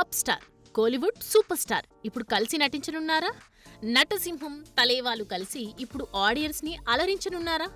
Top star, Kollywood super star ఇప్పుడు కలిసి నటించనున్నారా? నటసింహం తలేవాలు కలిసి ఇప్పుడు ఆడియన్స్ ని అలరించనున్నారా?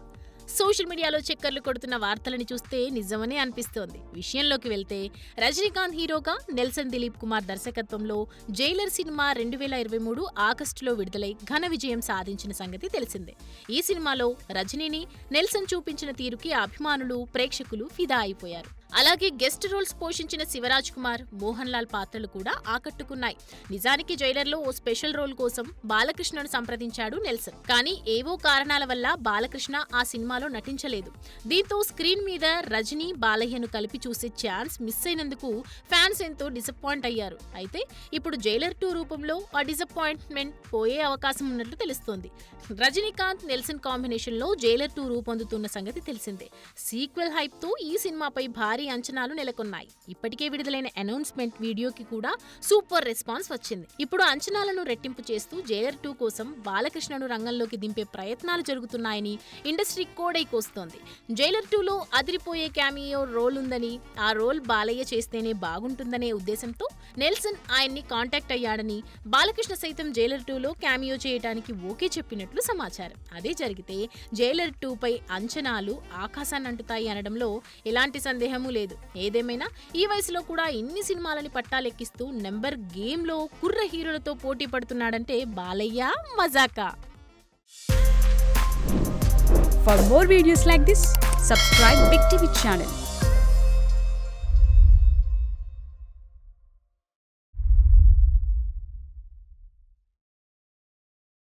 సోషల్ మీడియాలో చక్కర్లు కొడుతున్న వార్తలని చూస్తే నిజమనే అనిపిస్తోంది. విషయంలోకి వెళ్తే రజనీకాంత్ హీరోగా నెల్సన్ దిలీప్ కుమార్ దర్శకత్వంలో జైలర్ సినిమా 2023 ఆగస్టులో విడుదలై ఘన విజయం సాధించిన సంగతి తెలిసిందే. ఈ సినిమాలో రజనీని నెల్సన్ చూపించిన తీరుకి అభిమానులు, ప్రేక్షకులు ఫిదా అయిపోయారు. అలాగే గెస్ట్ రోల్స్ పోషించిన శివరాజ్ కుమార్, మోహన్ లాల్ పాత్రలు కూడా ఆకట్టుకున్నాయి. నిజానికి జైలర్లో ఓ స్పెషల్ రోల్ కోసం బాలకృష్ణను సంప్రదించాడు నెల్సన్. కానీ ఏవో కారణాల వల్ల బాలకృష్ణ ఆ సినిమాలో నటించలేదు. దీంతో స్క్రీన్ మీద రజనీ, బాలయ్యను కలిపి చూసే ఛాన్స్ మిస్ అయినందుకు ఫ్యాన్స్ ఎంతో డిసప్పాయింట్ అయ్యారు. అయితే ఇప్పుడు జైలర్ 2 రూపంలో ఆ డిసప్పాయింట్మెంట్ పోయే అవకాశం ఉన్నట్లు తెలుస్తోంది. రజనీకాంత్, నెల్సన్ కాంబినేషన్ లో జైలర్ 2 రూపొందుతున్న సంగతి తెలిసిందే. సీక్వెల్ హైప్ తో ఈ సినిమాపై భారీ అంచనాలు నెలకొన్నాయి. ఇప్పటికే విడుదలైన అనౌన్స్మెంట్ వీడియోకి కూడా సూపర్ రెస్పాన్స్ వచ్చింది. ఇప్పుడు అంచనాలను రెట్టింపు చేస్తూ జైలర్ 2 కోసం బాలకృష్ణను రంగంలోకి దింపే ప్రయత్నాలు జరుగుతున్నాయని ఇండస్ట్రీ కోడైకొస్తోంది. జైలర్ 2లో అదిరిపోయే క్యామియో రోల్ ఉందని, ఆ రోల్ బాలయ్య చేస్తేనే బాగుంటుందనే ఉద్దేశంతో నెల్సన్ ఆయన్ని కాంటాక్ట్ అయ్యాడని, బాలకృష్ణ సైతం జైలర్ 2లో క్యామియో చేయడానికి ఓకే చెప్పినట్లు సమాచారం. అదే జరిగితే జైలర్ 2 పై అంచనాలు ఆకాశాన్నంటుతాయి అనడంలో ఎలాంటి సందేహమూ లేదు. ఏదేమైనా ఈ వయసులో కూడా ఇన్ని సినిమాలని పట్టాలెక్కిస్తూ నెంబర్ గేమ్ లో కుర్ర హీరోలతో పోటీ పడుతున్నాడంటే బాలయ్య మజాకా. For more videos like this, subscribe Big TV channel.